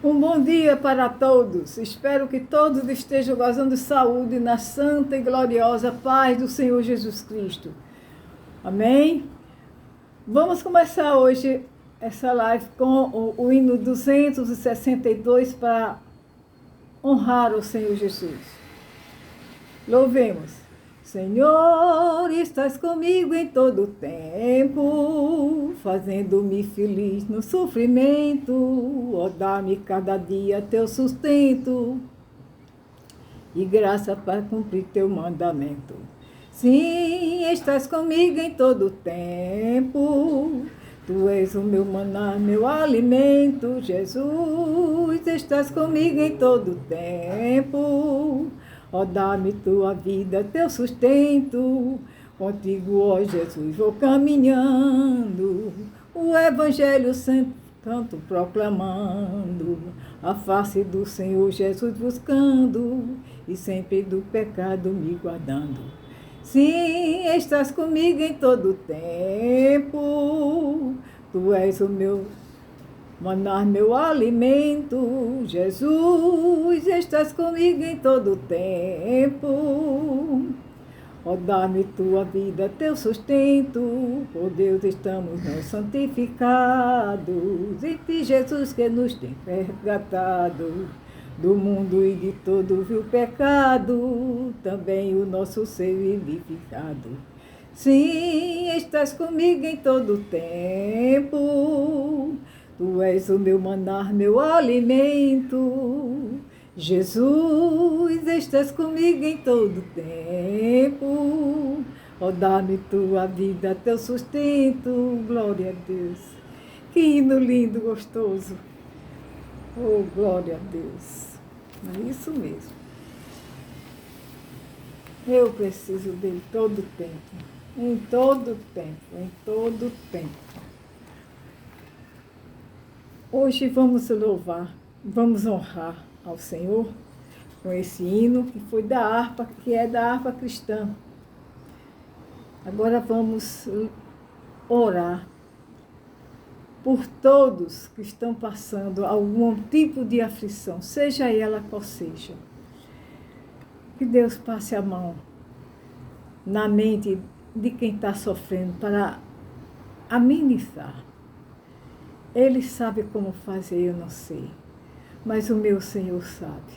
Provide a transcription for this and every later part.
Um bom dia para todos. Espero que todos estejam gozando de saúde na santa e gloriosa paz do Senhor Jesus Cristo. Amém? Vamos começar hoje essa live com o hino 262 para honrar o Senhor Jesus. Louvemos. Senhor, estás comigo em todo o tempo, fazendo-me feliz no sofrimento, ó, dá-me cada dia teu sustento e graça para cumprir teu mandamento. Sim, estás comigo em todo o tempo, tu és o meu maná, meu alimento, Jesus, estás comigo em todo o tempo. Ó, dá-me tua vida, teu sustento, contigo, ó Jesus, vou caminhando, o Evangelho santo proclamando, a face do Senhor Jesus buscando, e sempre do pecado me guardando. Sim, estás comigo em todo o tempo, tu és o meu maná, meu alimento, Jesus, estás comigo em todo o tempo. Ó, dá-me tua vida, teu sustento, por Deus estamos nós santificados, em ti, Jesus, que nos tem resgatado do mundo e de todo vil pecado, também o nosso ser vivificado. Sim, estás comigo em todo o tempo, tu és o meu maná, meu alimento, Jesus, estás comigo em todo tempo. Ó, dá-me tua vida, teu sustento, glória a Deus. Que hino lindo, gostoso. Oh, glória a Deus. É isso mesmo. Eu preciso dele todo o tempo, em todo o tempo, em todo o tempo. Hoje vamos louvar, vamos honrar ao Senhor com esse hino que foi da harpa, que é da harpa cristã. Agora vamos orar por todos que estão passando algum tipo de aflição, seja ela qual seja. Que Deus passe a mão na mente de quem está sofrendo para amenizar. Ele sabe como fazer, eu não sei, mas o meu Senhor sabe.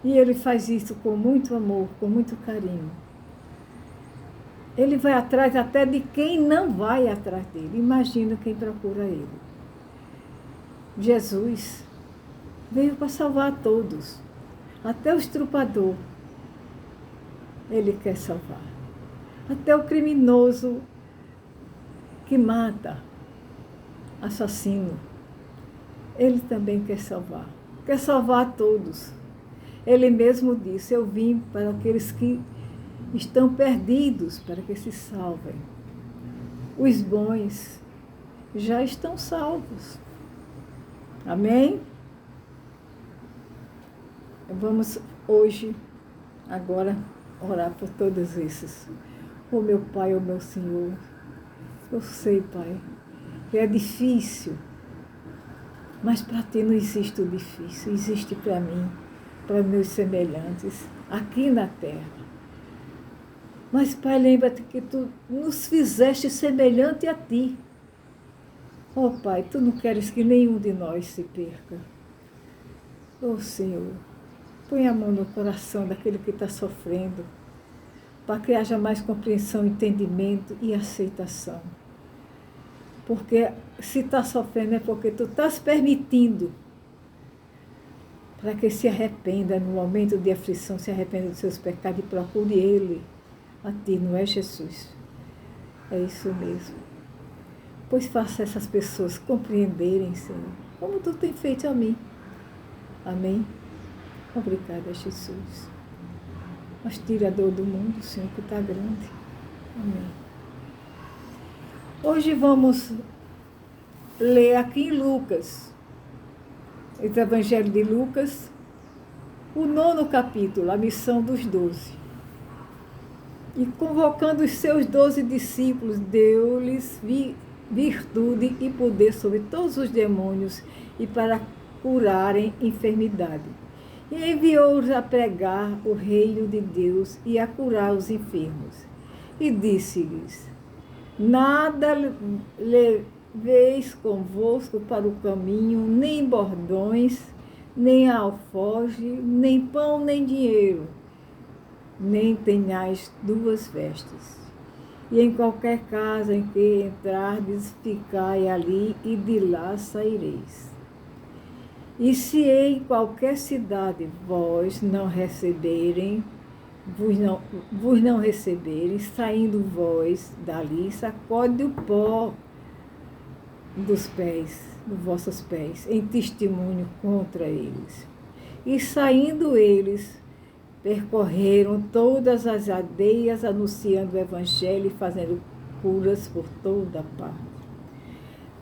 E Ele faz isso com muito amor, com muito carinho. Ele vai atrás até de quem não vai atrás dele. Imagina quem procura Ele. Jesus veio para salvar a todos, até o estrupador. Ele quer salvar. Até o criminoso que mata, assassino, ele também quer salvar a todos. Ele mesmo disse: eu vim para aqueles que estão perdidos, para que se salvem. Os bons já estão salvos. Amém? Vamos hoje, agora, orar por todos esses. Oh, meu Pai, oh, meu Senhor, eu sei, Pai, que é difícil, mas para ti não existe o difícil, existe para mim, para meus semelhantes, aqui na terra. Mas, Pai, lembra-te que tu nos fizeste semelhante a ti. Oh, Pai, tu não queres que nenhum de nós se perca. Oh, Senhor, põe a mão no coração daquele que está sofrendo, para que haja mais compreensão, entendimento e aceitação. Porque se está sofrendo é porque tu estás permitindo para que se arrependa no momento de aflição, se arrependa dos seus pecados e procure Ele, a ti, não é Jesus? É isso mesmo. Pois faça essas pessoas compreenderem, Senhor, como tu tem feito a mim. Amém? Obrigada, Jesus. Mas tira a dor do mundo, Senhor, que está grande. Amém. Hoje vamos ler aqui em Lucas, esse Evangelho de Lucas, o 9º capítulo, a missão dos 12. E convocando os seus 12 discípulos, deu-lhes virtude e poder sobre todos os demônios, e para curarem enfermidade. E enviou-os a pregar o reino de Deus e a curar os enfermos. E disse-lhes: nada leveis convosco para o caminho, nem bordões, nem alforje, nem pão, nem dinheiro, nem tenhais duas vestes. E em qualquer casa em que entrardes, ficai ali, e de lá saireis. E se em qualquer cidade vos não receberem, vos não receberem, saindo vós dali, sacode o pó dos pés, dos vossos pés, em testemunho contra eles. E saindo eles, percorreram todas as aldeias, anunciando o evangelho e fazendo curas por toda parte.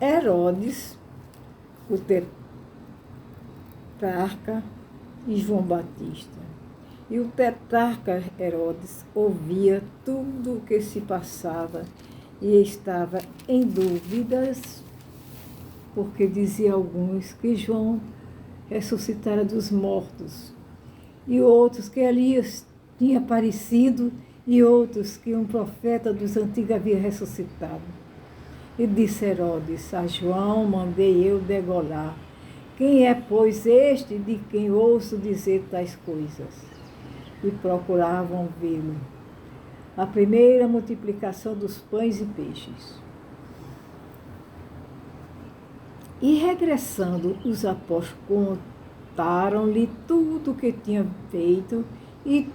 Herodes, o tetrarca, e João Batista. E o tetrarca Herodes ouvia tudo o que se passava e estava em dúvidas, porque dizia alguns que João ressuscitara dos mortos, e outros que Elias tinha aparecido, e outros que um profeta dos antigos havia ressuscitado. E disse Herodes: a João mandei eu degolar. Quem é, pois, este de quem ouço dizer tais coisas? E procuravam vê-lo. A primeira multiplicação dos pães e peixes. E regressando, os apóstolos contaram-lhe tudo o que tinha feito, e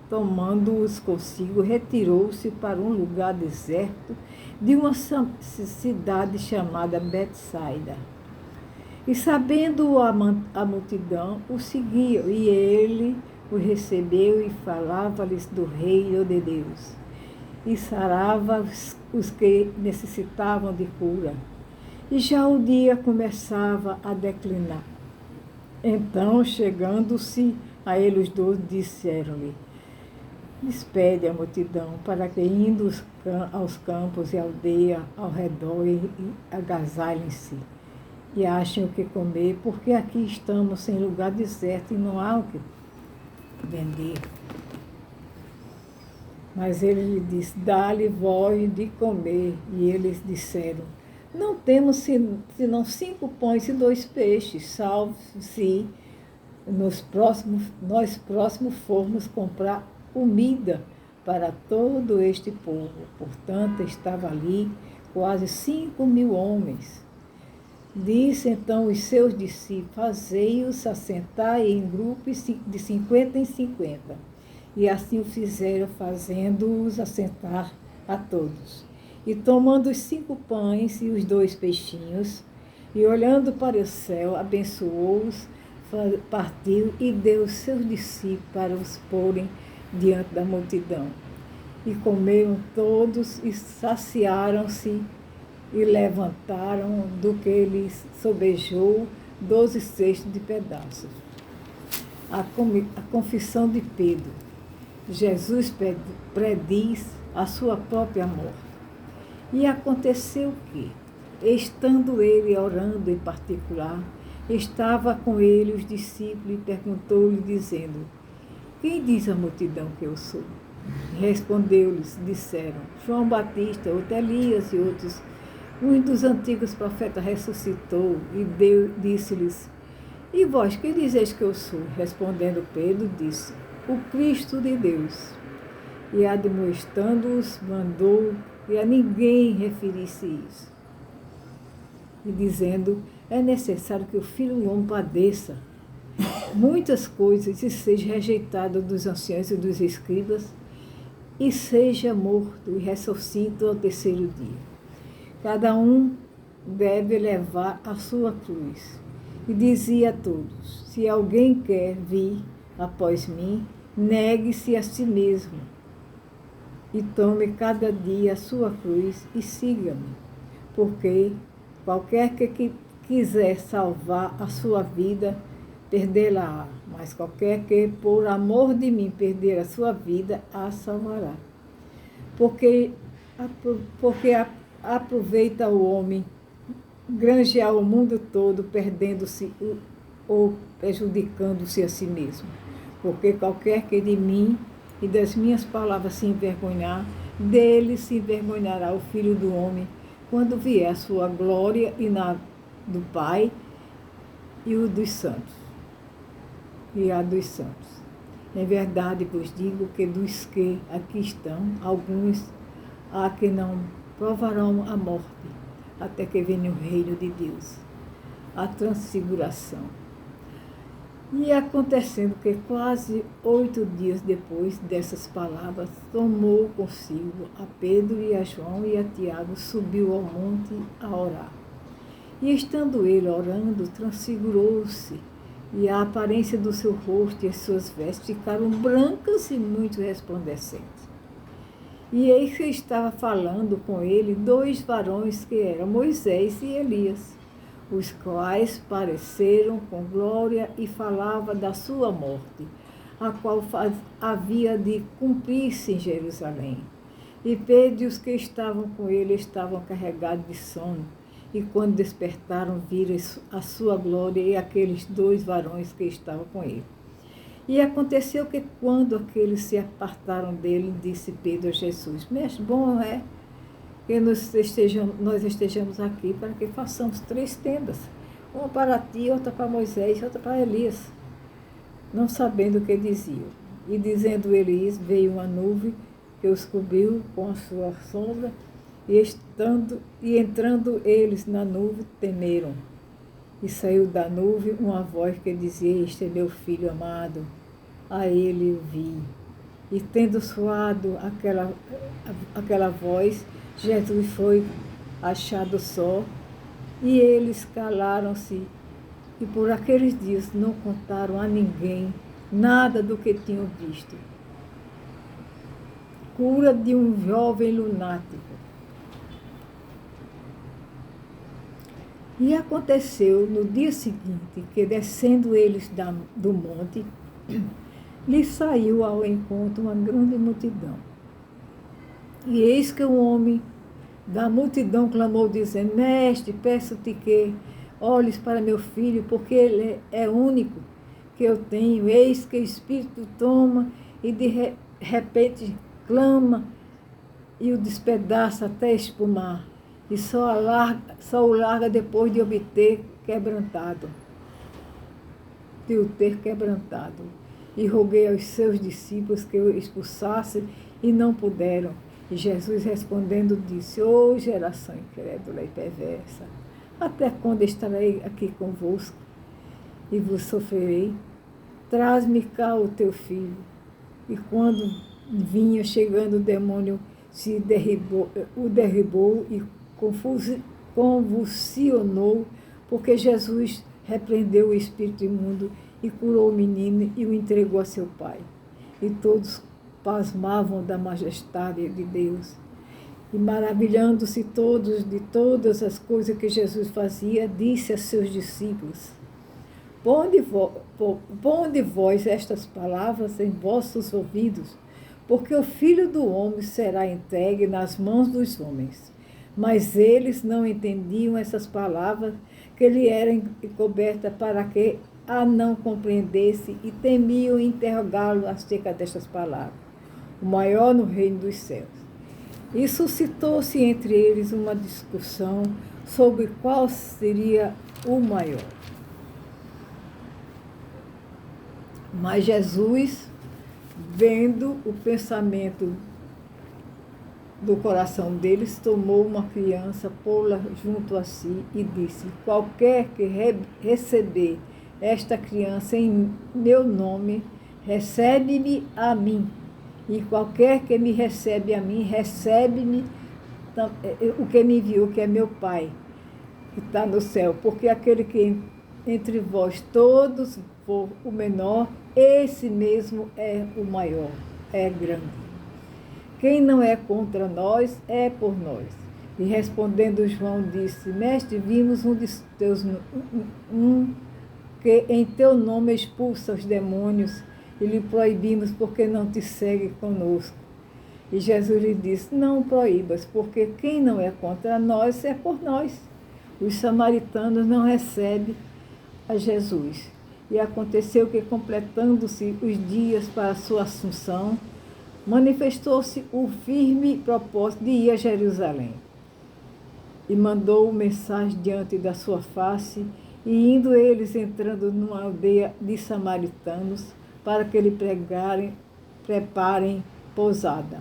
tomando-os consigo, retirou-se para um lugar deserto de uma cidade chamada Betsaida. E sabendo a multidão, o seguiam, e ele o recebeu e falava-lhes do reino de Deus, e sarava os que necessitavam de cura. E já o dia começava a declinar. Então, chegando-se a ele os 12, disseram-lhe: despede a multidão, para que, indo aos campos e aldeia ao redor, e agasalhem-se, e achem o que comer, porque aqui estamos em lugar deserto e não há o que vender. Mas ele lhe disse: dá-lhe vós de comer. E eles disseram: não temos senão 5 pães e 2 peixes, salvo se nós próximos formos comprar comida para todo este povo. Portanto, estava ali quase 5.000 homens. Disse então os seus discípulos: fazei-os assentar em grupos de 50 em 50. E assim o fizeram, fazendo-os assentar a todos. E tomando os 5 pães e os 2 peixinhos, e olhando para o céu, abençoou-os, partiu e deu os seus discípulos para os porem diante da multidão. E comeram todos e saciaram-se, e levantaram do que lhes sobejou 12 cestos de pedaços. A confissão de Pedro. Jesus prediz a sua própria morte. E aconteceu que, estando ele orando em particular, estava com ele os discípulos e perguntou-lhe, dizendo: quem diz a multidão que eu sou? Respondeu-lhes, disseram: João Batista, outro Elias e outros. Um dos antigos profetas ressuscitou e disse-lhes: e vós, quem dizeis que eu sou? Respondendo Pedro, disse: o Cristo de Deus. E admoestando-os, mandou que a ninguém referisse isso. E dizendo: é necessário que o Filho do Homem padeça muitas coisas e seja rejeitado dos anciãos e dos escribas, e seja morto e ressuscite ao 3º dia. Cada um deve levar a sua cruz. E dizia a todos: se alguém quer vir após mim, negue-se a si mesmo e tome cada dia a sua cruz e siga-me. Porque qualquer que quiser salvar a sua vida, perdê-la-á. Mas qualquer que, por amor de mim, perder a sua vida, a salvará. Porque aproveita o homem granjear o mundo todo, perdendo-se ou prejudicando-se a si mesmo. Porque qualquer que de mim e das minhas palavras se envergonhar, dele se envergonhará o Filho do Homem, quando vier a sua glória e na do Pai e o dos santos. E a dos santos. Em verdade vos digo que dos que aqui estão, alguns há que não provarão a morte, até que venha o reino de Deus, a transfiguração. E acontecendo que quase 8 dias depois dessas palavras, tomou consigo a Pedro e a João e a Tiago, subiu ao monte a orar. E estando ele orando, transfigurou-se, e a aparência do seu rosto e as suas vestes ficaram brancas e muito resplandecentes. E eis que estava falando com ele 2 varões que eram Moisés e Elias, os quais pareceram com glória e falava da sua morte, a qual havia de cumprir-se em Jerusalém. E Pedro e os que estavam com ele estavam carregados de sono, e quando despertaram, viram a sua glória e aqueles 2 varões que estavam com ele. E aconteceu que, quando aqueles se apartaram dele, disse Pedro a Jesus: Mestre, bom é que nós estejamos aqui para que façamos 3 tendas, uma para ti, outra para Moisés e outra para Elias. Não sabendo o que diziam. E dizendo ele isso, veio uma nuvem que os cobriu com a sua sombra, e entrando eles na nuvem, temeram. E saiu da nuvem uma voz que dizia: Este é meu filho amado, a ele ouvi. E tendo soado aquela voz, Jesus foi achado só, e eles calaram-se, e por aqueles dias não contaram a ninguém nada do que tinham visto. Cura de um jovem lunático. E aconteceu no dia seguinte que, descendo eles do monte, lhe saiu ao encontro uma grande multidão. E eis que um homem da multidão clamou, dizendo: Mestre, peço-te que olhes para meu filho, porque ele é único que eu tenho. Eis que o espírito toma e de repente clama e o despedaça até espumar. E só o larga depois de obter quebrantado. De o ter quebrantado. E roguei aos seus discípulos que o expulsassem, e não puderam. E Jesus respondendo disse: Ó geração incrédula e perversa, até quando estarei aqui convosco e vos sofrerei? Traz-me cá o teu filho. E quando vinha chegando, o demônio o derribou e convulsionou, porque Jesus repreendeu o espírito imundo e curou o menino e o entregou a seu pai. E todos pasmavam da majestade de Deus. E maravilhando-se todos de todas as coisas que Jesus fazia, disse a seus discípulos: Ponde vós estas palavras em vossos ouvidos, porque o Filho do Homem será entregue nas mãos dos homens. Mas eles não entendiam essas palavras que lhe eram encobertas, para que a não compreendesse, e temiam interrogá-lo acerca destas palavras. O maior no reino dos céus. E suscitou-se entre eles uma discussão sobre qual seria o maior. Mas Jesus, vendo o pensamento do coração deles, tomou uma criança, pô-la junto a si e disse: Qualquer que receber esta criança em meu nome, recebe-me a mim. E qualquer que me recebe a mim, recebe-me o que me enviou, que é meu Pai, que está no céu. Porque aquele que entre vós todos for o menor, esse mesmo é o maior, é grande. Quem não é contra nós, é por nós. E respondendo João, disse: Mestre, vimos que em teu nome expulsa os demônios, e lhe proibimos, porque não te segue conosco. E Jesus lhe disse: Não proíbas, porque quem não é contra nós, é por nós. os samaritanos não recebem a Jesus. E aconteceu que, completando-se os dias para a sua assunção, manifestou-se o firme propósito de ir a Jerusalém. E mandou mensagem diante da sua face, e indo eles entrando numa aldeia de samaritanos, para que lhe preparem pousada.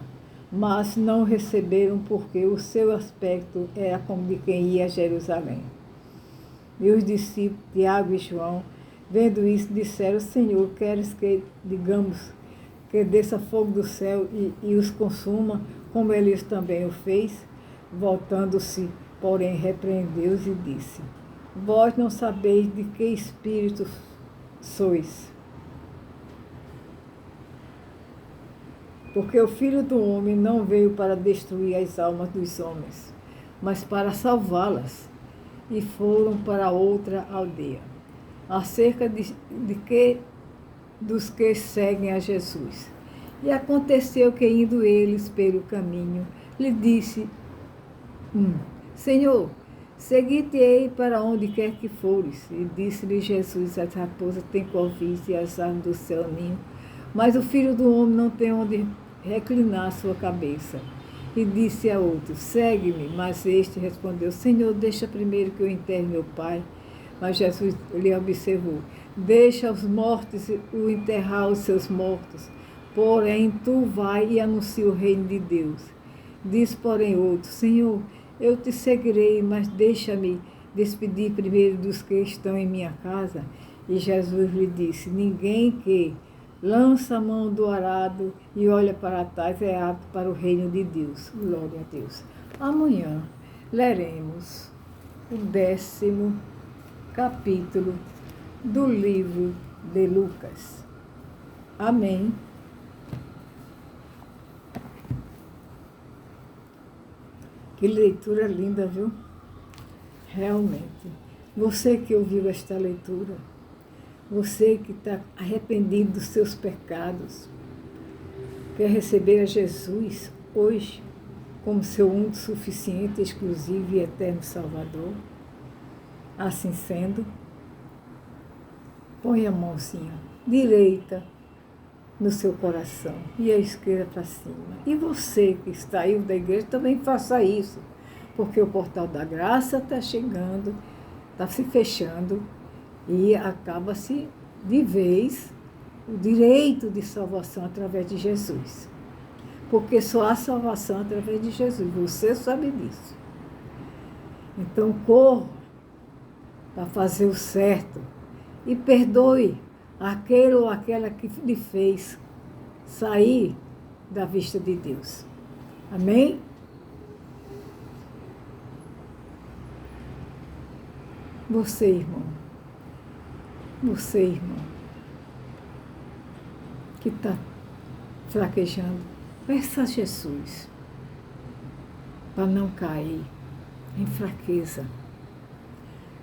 Mas não receberam, porque o seu aspecto era como de quem ia a Jerusalém. E os discípulos, Tiago e João, vendo isso, disseram: Senhor, queres que, digamos, que desça fogo do céu e os consuma, como eles também o fez? Voltando-se, porém, repreendeu-os e disse: Vós não sabeis de que espírito sois. Porque o Filho do Homem não veio para destruir as almas dos homens, mas para salvá-las. E foram para outra aldeia, acerca dos que seguem a Jesus. E aconteceu que, indo eles pelo caminho, lhe disse: Senhor, segui-te-ei para onde quer que fores. E disse-lhe Jesus: As raposas têm covis e as aves do céu ninho, mas o Filho do Homem não tem onde reclinar sua cabeça. E disse a outro: Segue-me. Mas este respondeu: Senhor, deixa primeiro que eu enterre meu pai. Mas Jesus lhe observou: Deixa os mortos o enterrar os seus mortos. Porém, tu vai e anuncia o reino de Deus. Diz, porém, outro: Senhor, eu te seguirei, mas deixa-me despedir primeiro dos que estão em minha casa. E Jesus lhe disse: Ninguém que lança a mão do arado e olha para trás é apto para o reino de Deus. Glória a Deus. Amanhã leremos o 10º capítulo do livro de Lucas. Amém. Que leitura linda, viu? Realmente. Você que ouviu esta leitura, você que está arrependido dos seus pecados, quer receber a Jesus hoje como seu único, suficiente, exclusivo e eterno Salvador? Assim sendo, põe a mãozinha direita no seu coração e a esquerda para cima. E você que está aí da igreja também faça isso, porque o portal da graça está chegando, está se fechando, e acaba-se de vez o direito de salvação através de Jesus. Porque só há salvação através de Jesus. Você sabe disso. Então corra para fazer o certo e perdoe aquele ou aquela que lhe fez sair da vista de Deus. Amém? Você, irmão, que está fraquejando, peça a Jesus para não cair em fraqueza.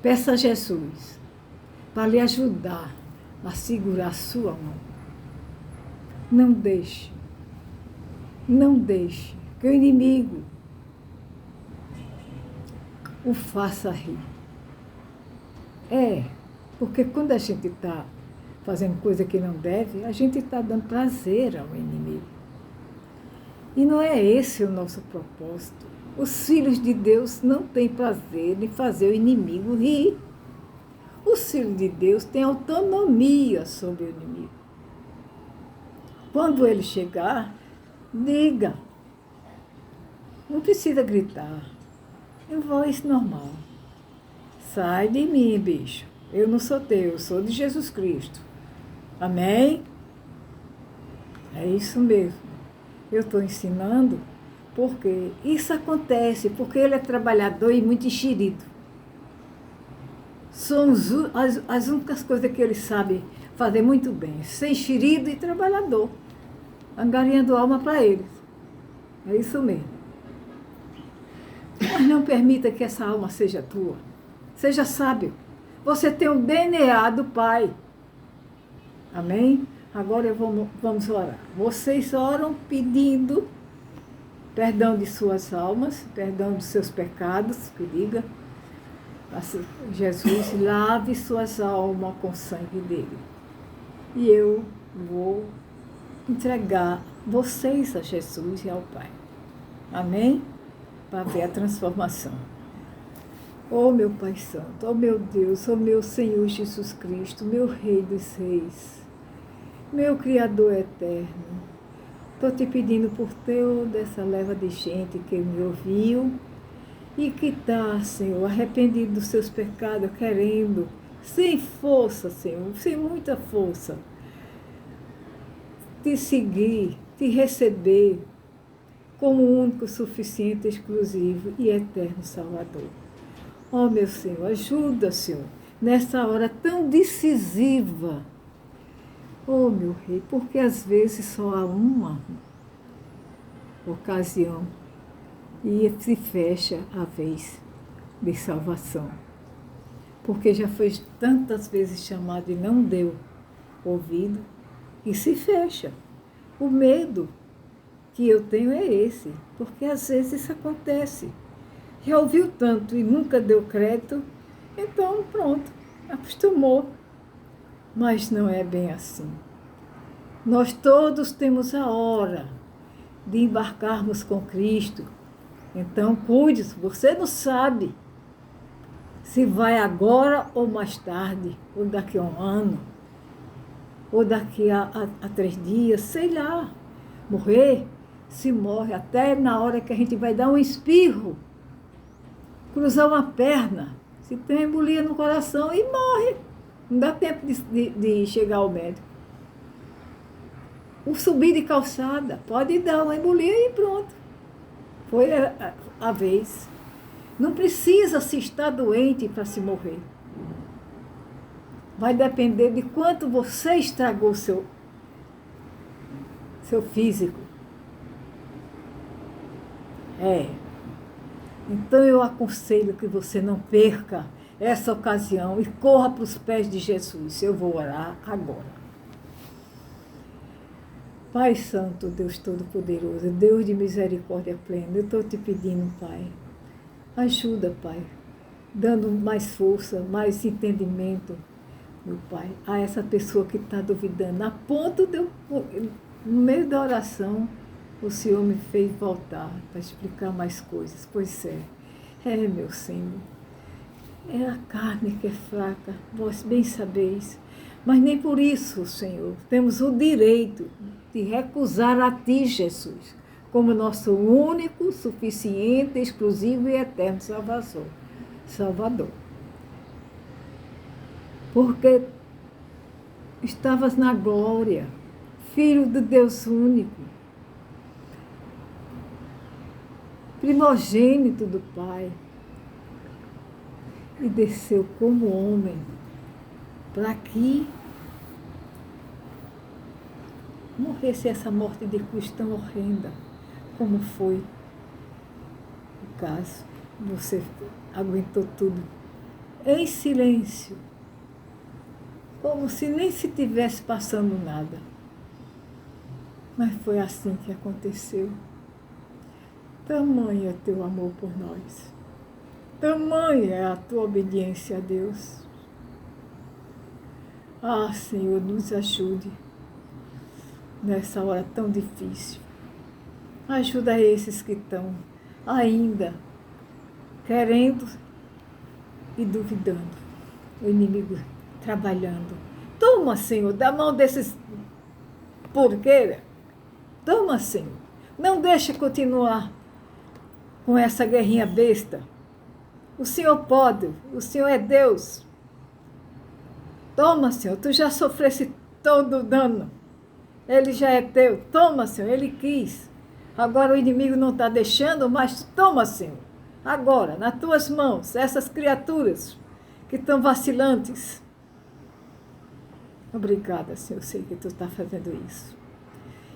Peça a Jesus para lhe ajudar a segurar a sua mão. Não deixe que o inimigo o faça rir. Porque quando a gente está fazendo coisa que não deve, a gente está dando prazer ao inimigo. E não é esse o nosso propósito. Os filhos de Deus não têm prazer em fazer o inimigo rir. Os filhos de Deus têm autonomia sobre o inimigo. Quando ele chegar, diga. Não precisa gritar. Em voz normal. Sai de mim, bicho. Eu não sou teu, eu sou de Jesus Cristo. Amém? É isso mesmo. Eu estou ensinando porque isso acontece, porque ele é trabalhador e muito enxerido. São as únicas coisas que ele sabe fazer muito bem. Ser enxerido e trabalhador. Angariando alma para eles. É isso mesmo. Mas não permita que essa alma seja tua. Seja sábio. Você tem o DNA do Pai. Amém? Agora vamos orar. Vocês oram pedindo perdão de suas almas, perdão dos seus pecados, que diga. Assim, Jesus, lave suas almas com o sangue dele. E eu vou entregar vocês a Jesus e ao Pai. Amém? Para ver a transformação. Oh, meu Pai Santo, oh, meu Deus, oh, meu Senhor Jesus Cristo, meu Rei dos Reis, meu Criador eterno, estou te pedindo por toda essa leva de gente que me ouviu e que está, Senhor, arrependido dos seus pecados, querendo, sem força, Senhor, sem muita força, te seguir, te receber como único, suficiente, exclusivo e eterno Salvador. Oh, meu Senhor, ajuda, Senhor, nessa hora tão decisiva. Oh, meu Rei, porque às vezes só há uma ocasião e se fecha a vez de salvação. Porque já foi tantas vezes chamado e não deu ouvido, e se fecha. O medo que eu tenho é esse, porque às vezes isso acontece. Já ouviu tanto e nunca deu crédito, então pronto, acostumou. Mas não é bem assim. Nós todos temos a hora de embarcarmos com Cristo. Então cuide-se, você não sabe se vai agora ou mais tarde, ou daqui a um ano, ou daqui a 3 dias, sei lá. Morrer, se morre até na hora que a gente vai dar um espirro, cruzar uma perna, se tem embolia no coração e morre. Não dá tempo de chegar ao médico. O subir de calçada, pode dar uma embolia e pronto. Foi a vez. Não precisa se estar doente para se morrer. Vai depender de quanto você estragou seu físico. Então eu aconselho que você não perca essa ocasião e corra para os pés de Jesus. Eu vou orar agora. Pai Santo, Deus Todo-Poderoso, Deus de misericórdia plena, eu estou te pedindo, Pai, ajuda, Pai, dando mais força, mais entendimento, meu Pai, a essa pessoa que está duvidando. A ponto de no meio da oração, o Senhor me fez voltar para explicar mais coisas. Pois é, meu Senhor, é a carne que é fraca, vós bem sabeis, mas nem por isso, Senhor, temos o direito de recusar a Ti, Jesus, como nosso único, suficiente, exclusivo e eterno Salvador. Porque estavas na glória, Filho de Deus único, primogênito do Pai, e desceu como homem para que morresse essa morte de cruz tão horrenda como foi o caso. Você aguentou tudo em silêncio, como se nem se tivesse passando nada. Mas foi assim que aconteceu. Tamanho é teu amor por nós. Tamanha é a tua obediência a Deus. Ah, Senhor, nos ajude nessa hora tão difícil. Ajuda esses que estão ainda querendo e duvidando. O inimigo trabalhando. Toma, Senhor, da mão desses porqueiros. Toma, Senhor. Não deixe continuar com essa guerrinha besta. O Senhor pode, o Senhor é Deus. Toma, Senhor, tu já sofreste todo o dano. Ele já é teu. Toma, Senhor, ele quis. Agora o inimigo não está deixando, mas toma, Senhor. Agora, nas tuas mãos, essas criaturas que estão vacilantes. Obrigada, Senhor, eu sei que tu está fazendo isso.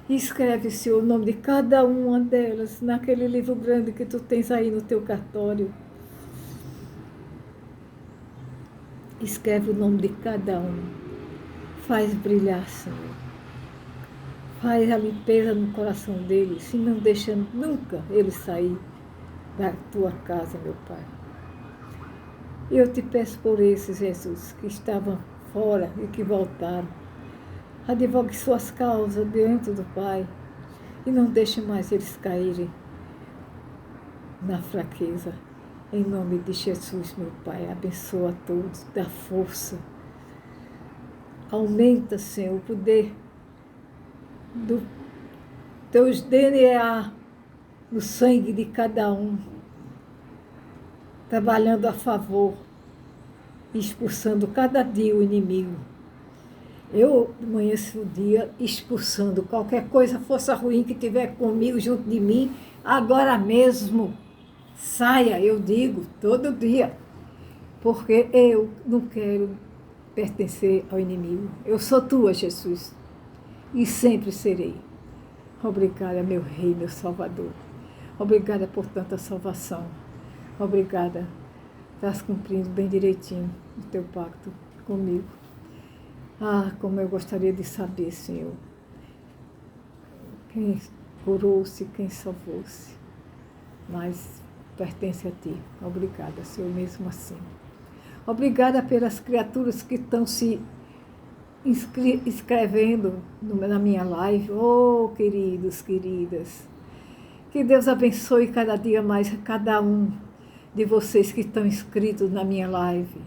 E escreve, Senhor, o nome de cada uma delas naquele livro grande que tu tens aí no teu cartório. Escreve o nome de cada um. Faz brilhar, Senhor. Faz a limpeza no coração deles, e não deixa nunca ele sair da tua casa, meu Pai. Eu te peço por esses, Jesus, que estavam fora e que voltaram. Advogue suas causas diante do Pai e não deixe mais eles caírem na fraqueza. Em nome de Jesus, meu Pai, abençoa a todos, dá força. Aumenta, Senhor, o poder do teus DNA no sangue de cada um, trabalhando a favor, expulsando cada dia o inimigo. Eu amanheço o dia expulsando qualquer coisa, força ruim que tiver comigo, junto de mim, agora mesmo. Saia, eu digo, todo dia, porque eu não quero pertencer ao inimigo. Eu sou tua, Jesus, e sempre serei. Obrigada, meu Rei, meu Salvador. Obrigada por tanta salvação. Obrigada. Estás cumprindo bem direitinho o teu pacto comigo. Ah, como eu gostaria de saber, Senhor, quem curou-se, quem salvou-se, mas pertence a Ti. Obrigada, Senhor, mesmo assim. Obrigada pelas criaturas que estão se inscrevendo na minha live. Oh, queridos, queridas, que Deus abençoe cada dia mais cada um de vocês que estão inscritos na minha live.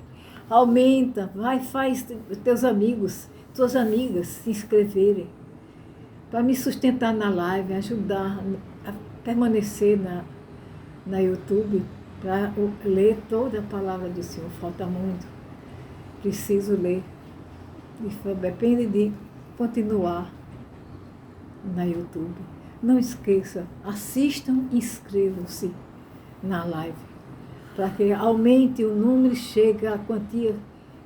Aumenta, faz teus amigos, tuas amigas se inscreverem, para me sustentar na live, ajudar a permanecer na YouTube, para ler toda a palavra do Senhor. Falta muito, preciso ler. Depende de continuar na YouTube. Não esqueça, assistam e inscrevam-se na live, para que aumente o número e chegue à quantia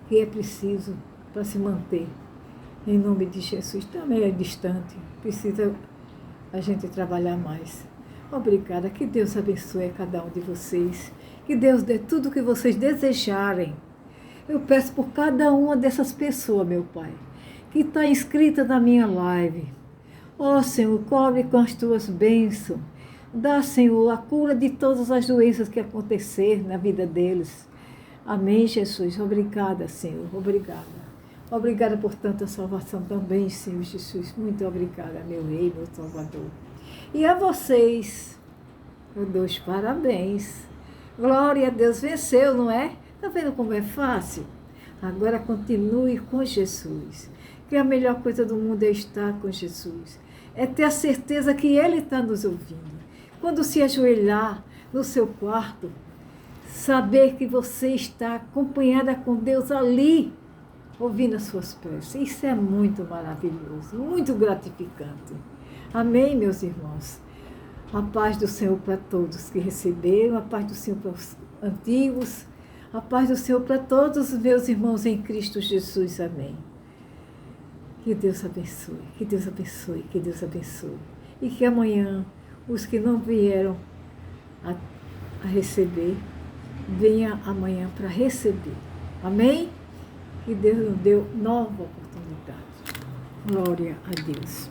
que é preciso para se manter. Em nome de Jesus. Também é distante, precisa a gente trabalhar mais. Obrigada, que Deus abençoe a cada um de vocês, que Deus dê tudo o que vocês desejarem. Eu peço por cada uma dessas pessoas, meu Pai, que está inscrita na minha live. Ó Senhor, cobre com as tuas bênçãos. Dá, Senhor, a cura de todas as doenças que acontecer na vida deles. Amém, Jesus. Obrigada, Senhor. Obrigada. Obrigada por tanta salvação também, Senhor Jesus. Muito obrigada, meu Rei, meu Salvador. E a vocês, eu dou os parabéns. Glória a Deus, venceu, não é? Está vendo como é fácil? Agora continue com Jesus. Que a melhor coisa do mundo é estar com Jesus. É ter a certeza que Ele está nos ouvindo. Quando se ajoelhar no seu quarto, saber que você está acompanhada com Deus ali, ouvindo as suas preces. Isso é muito maravilhoso, muito gratificante. Amém, meus irmãos? A paz do Senhor para todos que receberam, a paz do Senhor para os antigos, a paz do Senhor para todos os meus irmãos em Cristo Jesus. Amém. Que Deus abençoe, que Deus abençoe, que Deus abençoe. E que amanhã, os que não vieram a receber, venha amanhã para receber. Amém? Que Deus nos deu nova oportunidade. Glória a Deus.